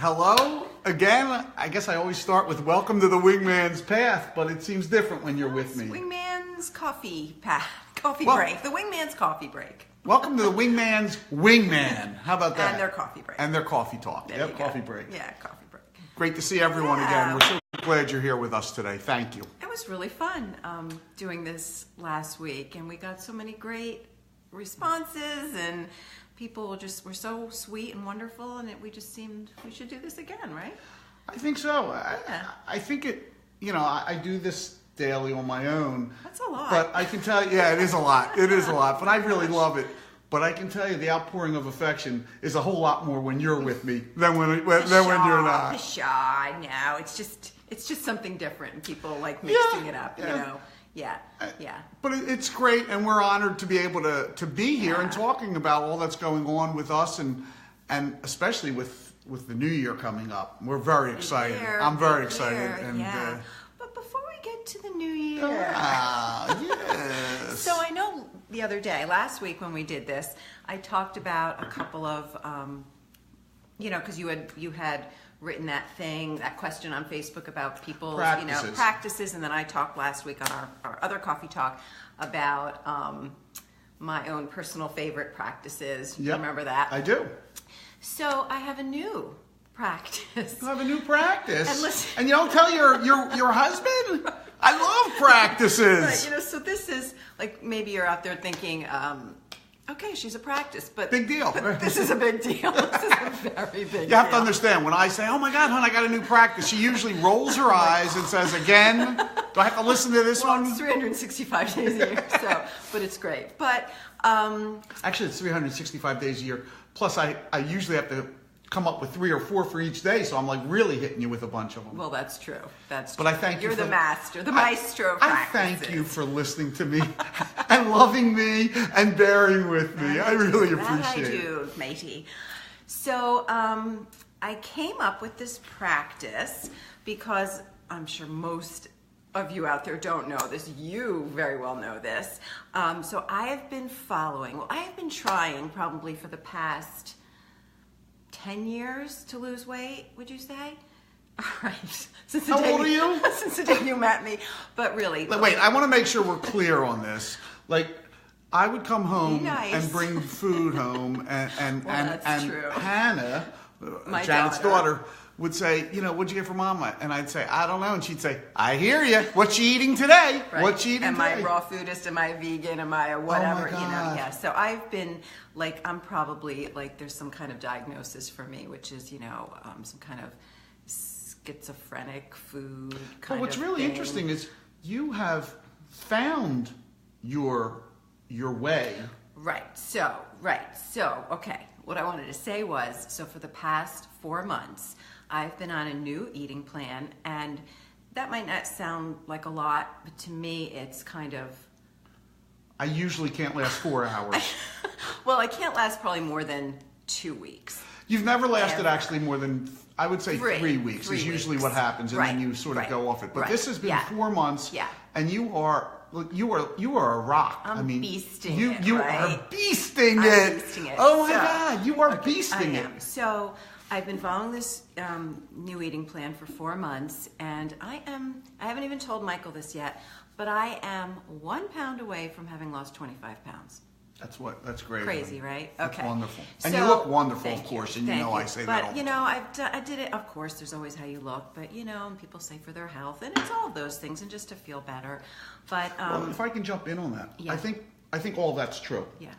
Hello again. I guess I always start with welcome to the Wingman's Path, but it seems different when you're with me. Wingman's coffee path, break. The Wingman's coffee break. Welcome to the Wingman's Wingman. How about that? And their coffee break. And their coffee talk. There Yep, coffee break. Yeah, coffee break. Great to see everyone again. We're so glad you're here with us today. Thank you. It was really fun doing this last week, and we got so many great responses, and people just were so sweet and wonderful, and we just seemed we should do this again, right? I think so. Yeah. I think it, I do this daily on my own. That's a lot. But I can tell you, yeah, it is a lot. It is a lot, but I really love it. But I can tell you the outpouring of affection is a whole lot more when you're with me than when you're not. Pshaw, no, it's just something different, and people like mixing it up, you know. Yeah. But it's great, and we're honored to be able to be here and talking about all that's going on with us, and especially with the new year coming up. We're very excited. I'm very excited. And but before we get to the new year, yes. So I know the other day, last week when we did this, I talked about a couple of, because you had written that question on Facebook about people's, practices, and then I talked last week on our other coffee talk about my own personal favorite practices. Yep, remember that? I do. So I have a new practice. You have a new practice? And listen, and you don't tell your husband? I love practices. Right, so this is, like, maybe you're out there thinking, okay, she's a practice, but big deal. But this is a big deal. This is a very big deal. You have to understand, when I say, oh my God, hon, I got a new practice, she usually rolls her eyes and says, again? Do I have to listen to this one? It's 365 days a year, but it's great. But actually, it's 365 days a year. Plus, I usually have to come up with 3 or 4 for each day, so I'm like really hitting you with a bunch of them. Well, that's true. But I thank you. You're the master, the maestro of practices. I thank you for listening to me and loving me and bearing with me. I really appreciate it. I do, matey. So I came up with this practice because I'm sure most of you out there don't know this. You very well know this. So I have been trying probably for the past 10 years to lose weight, would you say? All right. How old are you? Since the day you met me. But really. Wait, I want to make sure we're clear on this. Like, I would come home and bring food home, and true. Hannah, Janet's daughter, would say, what'd you get for Mama? And I'd say, I don't know. And she'd say, I hear you. What's she eating today? Right. What's she eating today? Am I raw foodist? Am I vegan? Am I a whatever? Oh my God. Yeah. So I've been I'm probably there's some kind of diagnosis for me, which is some kind of schizophrenic food kind of what's really thing. interesting is you have found your way. Right. So okay. What I wanted to say was, so for the past 4 months, I've been on a new eating plan, and that might not sound like a lot, but to me, it's kind of... I usually can't last 4 hours. Well, I can't last probably more than 2 weeks. You've never lasted actually more than, I would say 3 weeks is usually what happens, and then you sort of go off it. But this has been 4 months, and you are a rock. I'm beasting it. You are beasting it. Oh my God, you are beasting it. So I've been following this new eating plan for 4 months, and I haven't even told Michael this yet, but I am 1 pound away from having lost 25 pounds. That's great. Crazy, right? That's okay. wonderful. And you look wonderful, of course, and I say that all the time. But, I did it, of course, there's always how you look, but, people say for their health, and it's all of those things, and just to feel better. But, well, if I can jump in on that, yeah. I think all that's true. Yeah.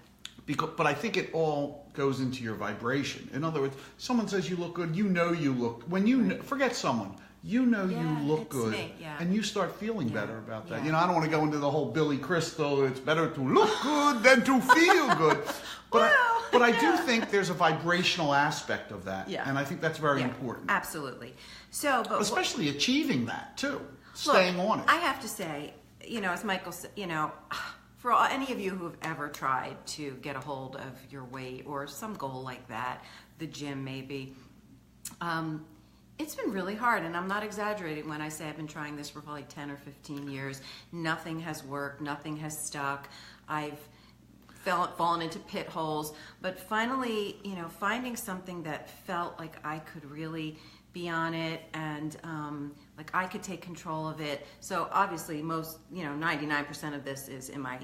But I think it all goes into your vibration. In other words, someone says you look good, you look, forget someone, you look good, and you start feeling better about that. I don't want to go into the whole Billy Crystal, it's better to look good than to feel good. But I do think there's a vibrational aspect of that, and I think that's very important. Absolutely. Especially achieving that too, staying on it. I have to say, as Michael said, for any of you who have ever tried to get a hold of your weight or some goal like that, the gym maybe, it's been really hard, and I'm not exaggerating when I say I've been trying this for probably 10 or 15 years. Nothing has worked. Nothing has stuck. I've fallen into pit holes. But finally, finding something that felt like I could really be on it and like I could take control of it. So obviously 99% of this is in my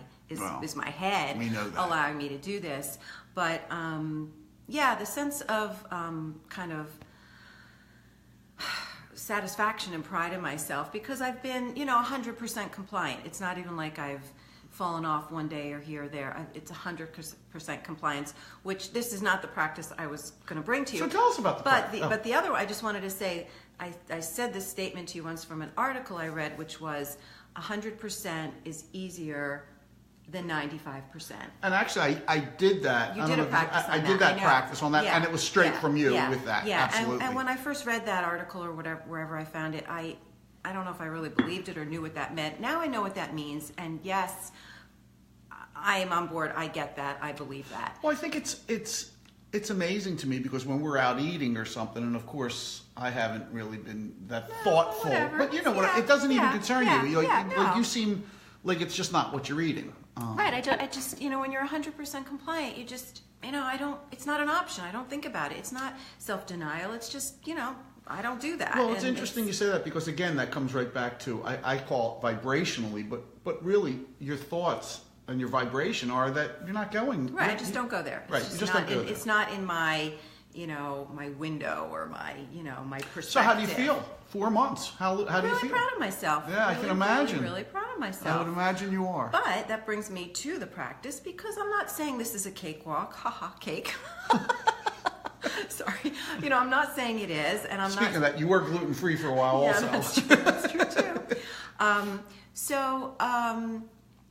head allowing me to do this. But the sense of kind of satisfaction and pride in myself, because I've been 100% compliant. It's not even like I've fallen off one day or here or there. It's 100% compliance, which this is not the practice I was going to bring to you. So tell us about the practice. But the other, I just wanted to say, I said this statement to you once from an article I read, which was 100% is easier than 95%. And actually, I did that. You did a practice on that. I did that practice on that, and it was straight from you with that. Yeah, absolutely. And when I first read that article or wherever I found it, I don't know if I really believed it or knew what that meant. Now I know what that means, and yes, I am on board. I get that. I believe that. Well, I think it's amazing to me because when we're out eating or something, and of course I haven't really been that thoughtful, whatever. but what? It doesn't even concern you. No. You seem like it's just not what you're eating. Right. I just when you're 100% compliant, you just I don't. It's not an option. I don't think about it. It's not self-denial. It's just I don't do that. Well, it's interesting you say that because again, that comes right back to I call it vibrationally, but really your thoughts and your vibration are that you're not going. Right. I just don't go there. Right. You just don't go there. It's not in my my window or my my perspective. So how do you feel? 4 months. How do you feel? Really proud of myself. Yeah, I can imagine. Really proud of myself. I would imagine you are. But that brings me to the practice because I'm not saying this is a cakewalk. Haha, cake. Sorry. I'm not saying it is, and I'm Speaking of that, you were gluten-free for a while also. That's true. That's true too.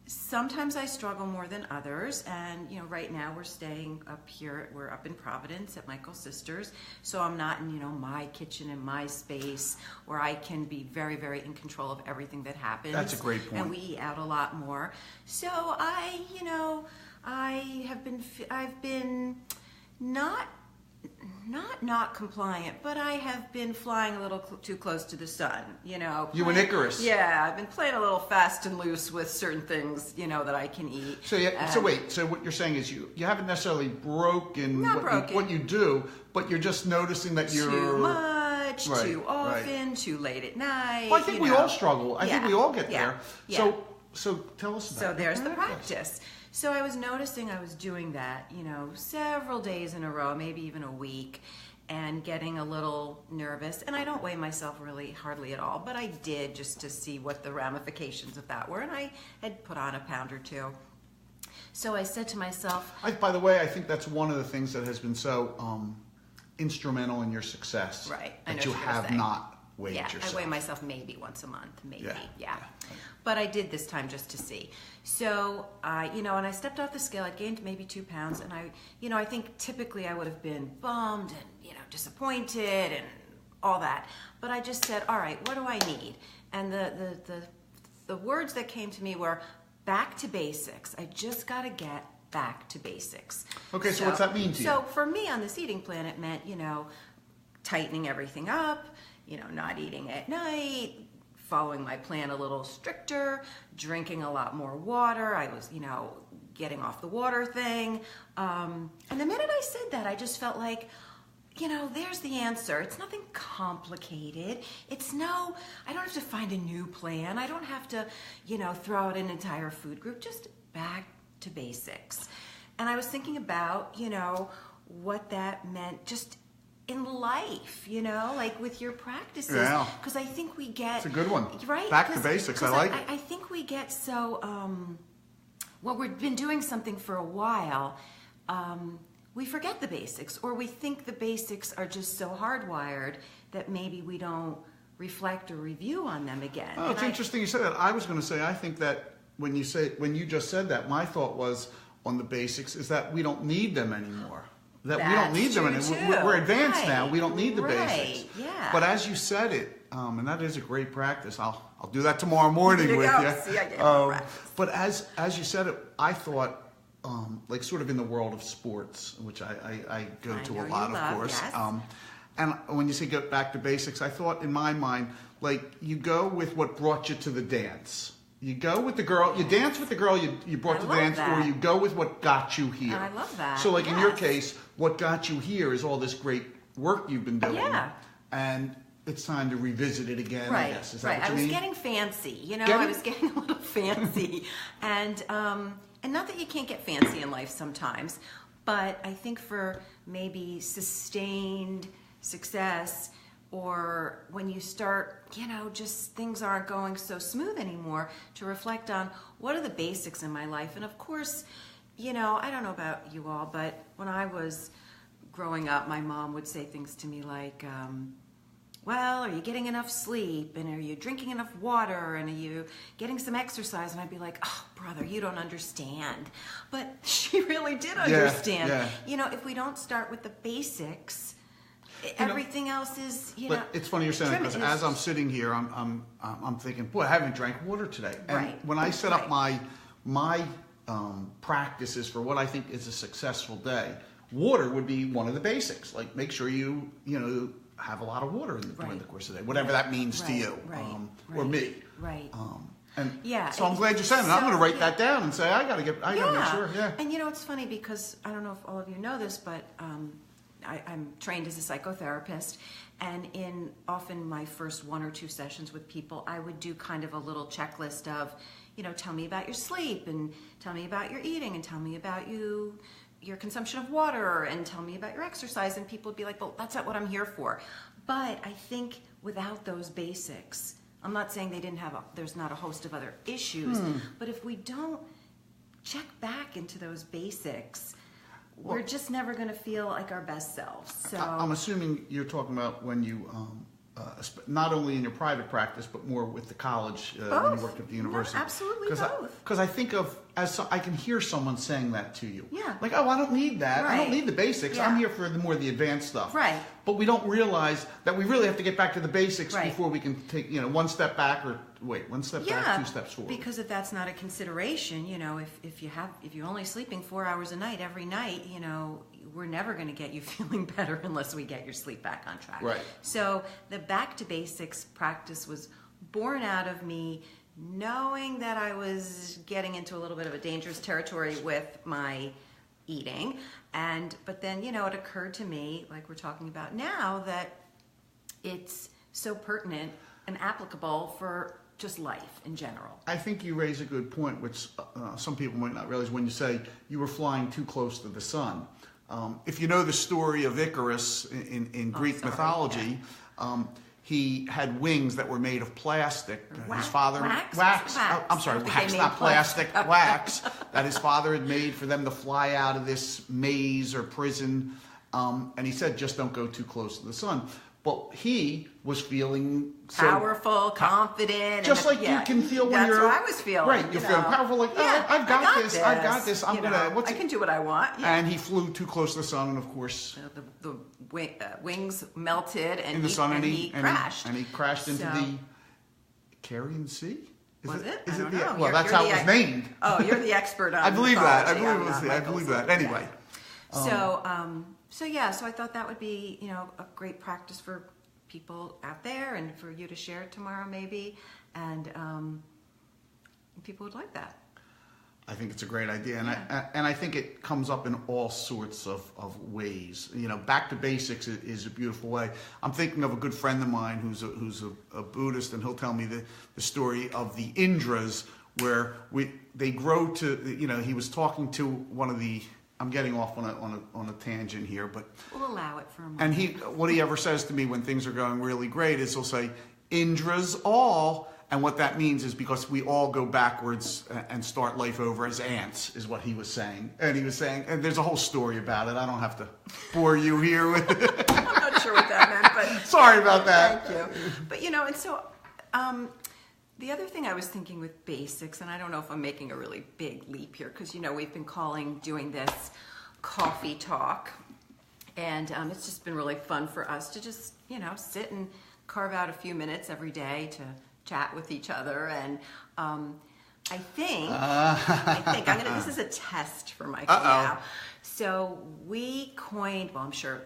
Sometimes I struggle more than others, and right now we're staying up here. We're up in Providence at Michael's sister's, so I'm not in my kitchen and my space where I can be very, very in control of everything that happens. That's a great point. And we eat out a lot more. So I've been not compliant, but I have been flying a little too close to the sun, You and Icarus. Yeah, I've been playing a little fast and loose with certain things, that I can eat. So so what you're saying is you haven't necessarily broken what you do, but you're just noticing that you're too much, too often, too late at night. Well, I think we all struggle. I think we all get there. Yeah. So tell us about it. So there's the practice. So I was noticing I was doing that, several days in a row, maybe even a week, and getting a little nervous. And I don't weigh myself really hardly at all, but I did just to see what the ramifications of that were. And I had put on a pound or two. So I said to myself... by the way, I think that's one of the things that has been so instrumental in your success. Right. That you have not weighed yourself. I weigh myself maybe once a month, maybe. Yeah. But I did this time just to see. So, and I stepped off the scale. I gained maybe 2 pounds, and I think typically I would have been bummed and disappointed and all that. But I just said, all right, what do I need? And the words that came to me were back to basics. I just got to get back to basics. Okay, so what's that mean to you? So for me on this eating plan, it meant tightening everything up. Not eating at night, following my plan a little stricter, drinking a lot more water. I was, getting off the water thing. And the minute I said that, I just felt like, there's the answer. It's nothing complicated. I don't have to find a new plan. I don't have to, throw out an entire food group. Just back to basics. And I was thinking about, what that meant just in life, like with your practices. Yeah. Because I think we get... It's a good one. Right? Back to basics. I like it. I think we get so... we've been doing something for a while, we forget the basics, or we think the basics are just so hardwired that maybe we don't reflect or review on them again. Oh, it's interesting you said that. I was going to say, I think that when you just said that, my thought was on the basics is that we don't need them anymore. That we don't need them anymore. We're advanced now. We don't need the basics. Yeah. But as you said it, and that is a great practice. I'll do that tomorrow morning with you. See, I get practice. But as you said it, I thought, like sort of in the world of sports, which I go to a lot, of course. Yes. And when you say get back to basics, I thought in my mind, like you go with what brought you to the dance. You go with the girl, you dance with the girl you brought to the dance, or you go with what got you here. I love that. So like in your case, what got you here is all this great work you've been doing. Yeah. And it's time to revisit it again, right. I guess. Is that what you mean? I was getting fancy, I was getting a little fancy. And not that you can't get fancy in life sometimes, but I think for maybe sustained success, or when you start, just things aren't going so smooth anymore, to reflect on what are the basics in my life. And of course, I don't know about you all, but when I was growing up, my mom would say things to me like, well, are you getting enough sleep? And are you drinking enough water? And are you getting some exercise? And I'd be like, oh, brother, you don't understand. But she really did understand. Yeah. If we don't start with the basics, everything else is, But it's funny you're saying that, because as I'm sitting here, I'm thinking, boy, I haven't drank water today. And when I set up my practices for what I think is a successful day, water would be one of the basics. Like, make sure you have a lot of water during the course of the day, whatever that means to you, or me. Right. So I'm glad you're saying it. I'm going to write that down and say, I got to make sure. Yeah. And it's funny because I don't know if all of you know this, but I'm trained as a psychotherapist, and in often my first 1 or 2 sessions with people, I would do kind of a little checklist of, tell me about your sleep, and tell me about your eating, and tell me about your consumption of water, and tell me about your exercise. And people would be like, well, that's not what I'm here for. But I think without those basics, I'm not saying there's not a host of other issues, but if we don't check back into those basics, we're just never going to feel like our best selves. So I'm assuming you're talking about when you, not only in your private practice, but more with the college when you worked at the university. No, absolutely both. Because I think of, I can hear someone saying that to you. Yeah. Like, oh, I don't need that. Right. I don't need the basics. Yeah. I'm here for the advanced stuff. Right. But we don't realize that we really have to get back to the basics before we can take, one step back, or wait, 1 step back, 2 steps forward. Because if that's not a consideration, if you're only sleeping 4 hours a night every night, we're never going to get you feeling better unless we get your sleep back on track. Right. So the back to basics practice was born out of me knowing that I was getting into a little bit of a dangerous territory with my eating. But then, it occurred to me, like we're talking about now, that it's so pertinent and applicable for just life in general. I think you raise a good point, which some people might not realize when you say you were flying too close to the sun. If you know the story of Icarus in Greek mythology, he had wings that were made of plastic. His father wax. I'm sorry, wax, not plastic. Wax that his father had made for them to fly out of this maze or prison. And he said, just don't go too close to the sun. But he was feeling powerful, confident. Just like you can feel when you're... That's what I was feeling. Right, you're feeling powerful, like, I've got this. I can do what I want. Yeah. And he flew too close to the sun, and of course... The wings melted, and in the sun, he crashed. And he crashed into the Caribbean Sea? Was it? I don't know. Well, that's how it was named. Oh, you're the expert on I believe that. I believe that. Anyway. So I thought that would be, a great practice for people out there, and for you to share it tomorrow maybe, and people would like that. I think it's a great idea, and I think it comes up in all sorts of ways. Back to basics is a beautiful way. I'm thinking of a good friend of mine who's a Buddhist, and he'll tell me the story of the Indras, where they grow to. He was talking to one of the. I'm getting off on a tangent here, but we'll allow it for a moment. And what he ever says to me when things are going really great is he'll say, "Indras all," and what that means is because we all go backwards and start life over as ants, is what he was saying. And he was saying, and there's a whole story about it. I don't have to bore you here with it. I'm not sure what that meant, but sorry about that. Thank you. But and so. The other thing I was thinking with basics, and I don't know if I'm making a really big leap here, because we've been doing this coffee talk, and it's just been really fun for us to just sit and carve out a few minutes every day to chat with each other. And I think this is a test for Michael now. So we coined. Well, I'm sure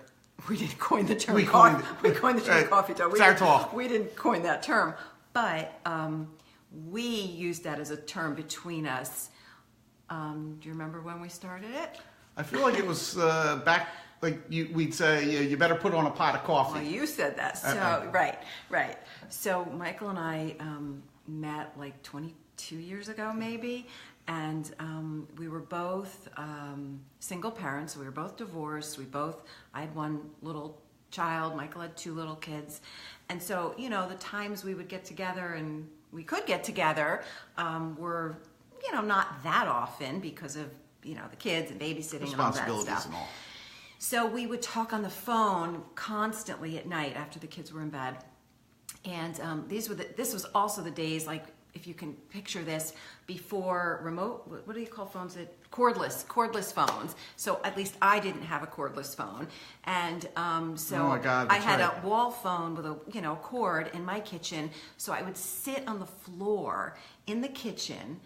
we didn't coin the term. We coined the term coffee talk. It's our talk. We didn't coin that term. But we used that as a term between us. Do you remember when we started it? I feel like it was back, like we'd say, you better put on a pot of coffee. Well, you said that. So, right. So Michael and I met like 22 years ago, maybe. And we were both single parents. We were both divorced. I had one little child. Michael had two little kids. And so, you know, the times we would get together and we could get together were, you know, not that often because of, you know, the kids and babysitting and all that stuff. And all. So we would talk on the phone constantly at night after the kids were in bed. And this was also the days, like, if you can picture this, before remote, what do you call phones? Cordless phones. So at least I didn't have a cordless phone. And so oh my God, I had a wall phone with a, you know, cord in my kitchen. So I would sit on the floor in the kitchen,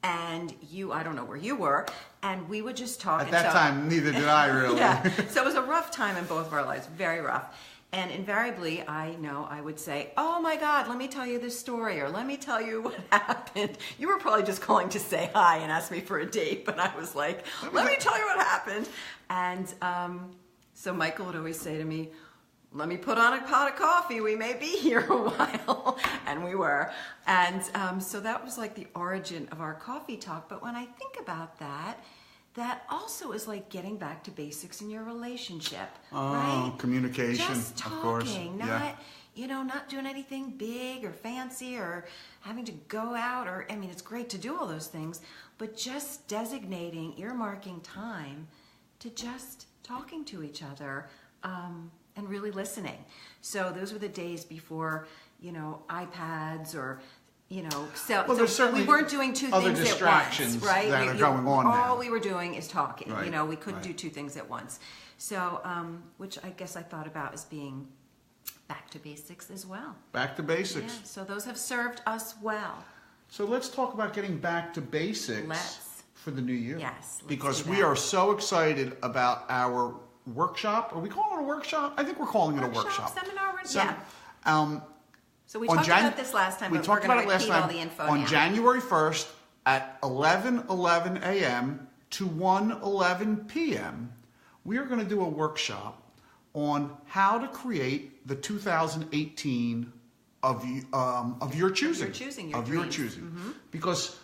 and I don't know where you were, and we would just talk. At that time, neither did I really. Yeah. So it was a rough time in both of our lives, very rough. And invariably, I would say, oh my God, let me tell you this story, or let me tell you what happened. You were probably just calling to say hi and ask me for a date, but I was like, let me tell you what happened. And so Michael would always say to me, let me put on a pot of coffee, we may be here a while. And we were. And so that was like the origin of our coffee talk. But when I think about that also is like getting back to basics in your relationship, right? Communication, just talking, of course. Not doing anything big or fancy or having to go out or, I mean, it's great to do all those things, but just earmarking time to just talking to each other and really listening. So those were the days before, iPads or so we weren't doing two things at once, right? That are going on now. All we were doing is talking. Right. We couldn't do two things at once. So, which I guess I thought about as being back to basics as well. Back to basics. Yeah, so those have served us well. So let's talk about getting back to basics for the new year. Yes. Because we are so excited about our workshop. Are we calling it a workshop? I think we're calling it a workshop. Seminar, yeah. So we talked about this last time, but we're going to repeat all the info on now. January 1st at 11:11 a.m. to 1:11 p.m., we are going to do a workshop on how to create the 2018 of your choosing. Of your choosing. Mm-hmm. Because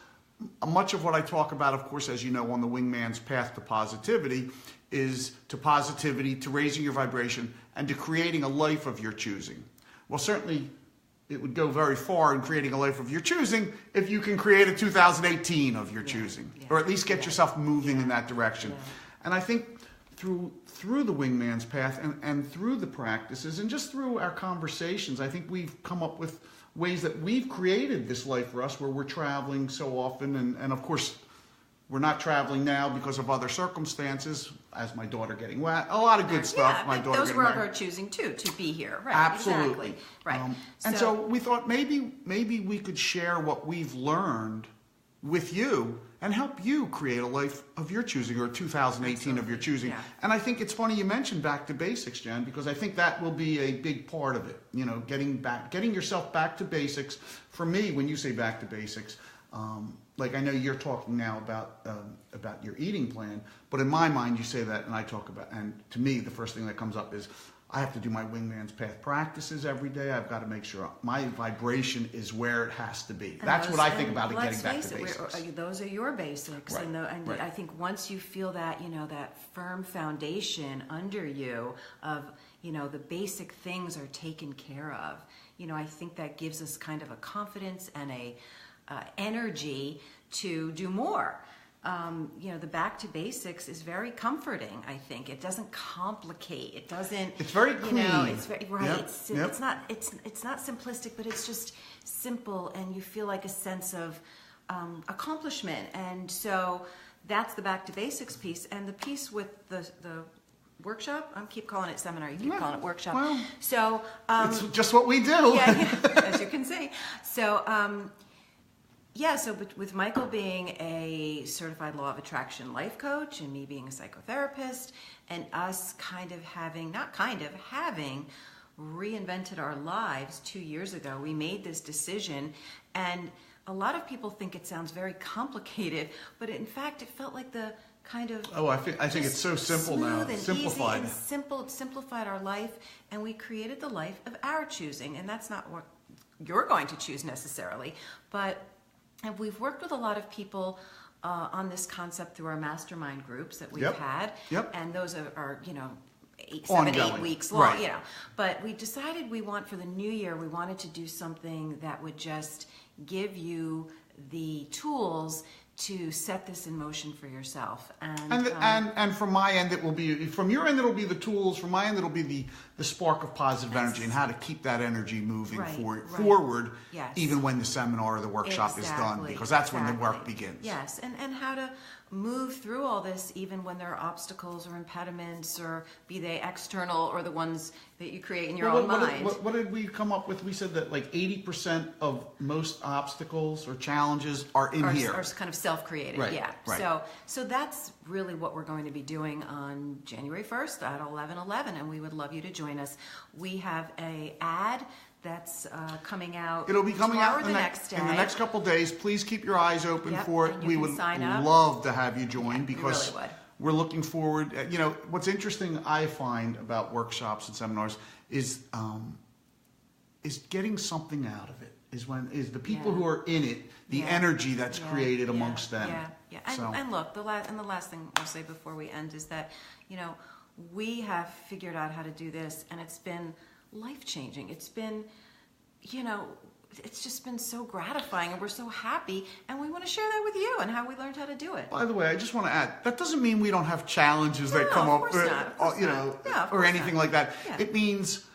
much of what I talk about, of course, as you know, on the Wingman's Path to Positivity, is to positivity, to raising your vibration, and to creating a life of your choosing. Well, certainly it would go very far in creating a life of your choosing if you can create a 2018 of your choosing, or at least get yourself moving in that direction. Yeah. And I think through the Wingman's Path and through the practices and just through our conversations, I think we've come up with ways that we've created this life for us where we're traveling so often. And of course, we're not traveling now because of other circumstances, as my daughter getting wet, a lot of good stuff. Yeah, my daughter those were of married. our choosing too, to be here. Right, absolutely. Exactly. Right. And so we thought maybe we could share what we've learned with you and help you create a life of your choosing, or 2018 of your choosing. Yeah. And I think it's funny you mentioned back to basics, Jen, because I think that will be a big part of it. Getting yourself back to basics. For me, when you say back to basics, like I know you're talking now about your eating plan, but in my mind you say that, and I talk about, and to me the first thing that comes up is I have to do my Wingman's Path practices every day. I've got to make sure my vibration is where it has to be. That's what I think about it, getting back to basics. Those are your basics, right. and I think once you feel that that firm foundation under you of the basic things are taken care of. I think that gives us kind of a confidence and a energy to do more. The back to basics is very comforting. I think it doesn't complicate. It doesn't. It's very clean. It's very right. Yep. It's not simplistic, but it's just simple, and you feel like a sense of accomplishment. And so that's the back to basics piece, and the piece with the workshop. I keep calling it seminar. You keep calling it workshop. Well, so it's just what we do. Yeah, as you can see. So. So with Michael being a certified law of attraction life coach and me being a psychotherapist and us having reinvented our lives 2 years ago, we made this decision, and a lot of people think it sounds very complicated, but in fact, it felt like the kind of I think it's so simple now, and simplified. Easy and simple. It simplified our life, and we created the life of our choosing. And that's not what you're going to choose necessarily, but we've worked with a lot of people on this concept through our mastermind groups that we've had, and those are 7 to 8 weeks long, right. But we decided for the new year, we wanted to do something that would just give you the tools to set this in motion for yourself. And from my end, it will be, from your end, it'll be the tools. From my end, it'll be the spark of positive energy and how to keep that energy moving forward, even when the seminar or the workshop is done, because that's when the work begins. Yes, and how to move through all this even when there are obstacles or impediments, or be they external or the ones that you create in your own mind. What did we come up with? We said that like 80% of most obstacles or challenges are here. Are kind of self-created, Right. So that's really what we're going to be doing on January 1st at 11/11, and we would love you to join us. We have a ad that's coming out. It'll be coming out the next day. In the next couple of days. Please keep your eyes open for it. We would love to have you join because we're looking forward. What's interesting I find about workshops and seminars is getting something out of it. Is the people who are in it, the energy that's created amongst them. And look, the last thing I'll say before we end is that we have figured out how to do this, and it's been life-changing. It's been, it's just been so gratifying, and we're so happy, and we want to share that with you and how we learned how to do it. By the way, I just want to add, that doesn't mean we don't have challenges that come up, or anything like that. Yeah. It means,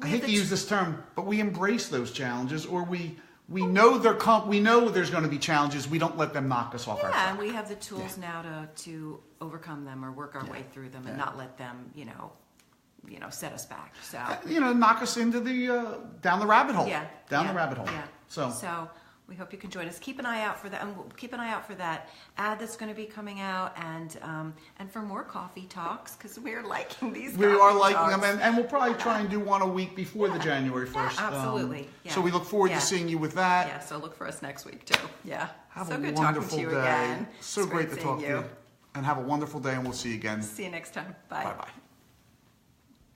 I hate to use this term, but we embrace those challenges, or we know we know there's going to be challenges. We don't let them knock us off our track. Yeah, and we have the tools now to overcome them or work our way through them and not let them, set us back. So knock us into the down the rabbit hole. The rabbit hole. Yeah. So we hope you can join us. Keep an eye out for that. And keep an eye out for that ad that's going to be coming out, and for more coffee talks, because we're liking these. We are liking them, and we'll probably try and do one a week before the January 1st. Yeah, absolutely. So we look forward to seeing you with that. Yeah. So look for us next week too. Yeah. Have so a good wonderful talking to you day. again. So great to talk to you. And have a wonderful day, and we'll see you again. See you next time. Bye. Bye-bye.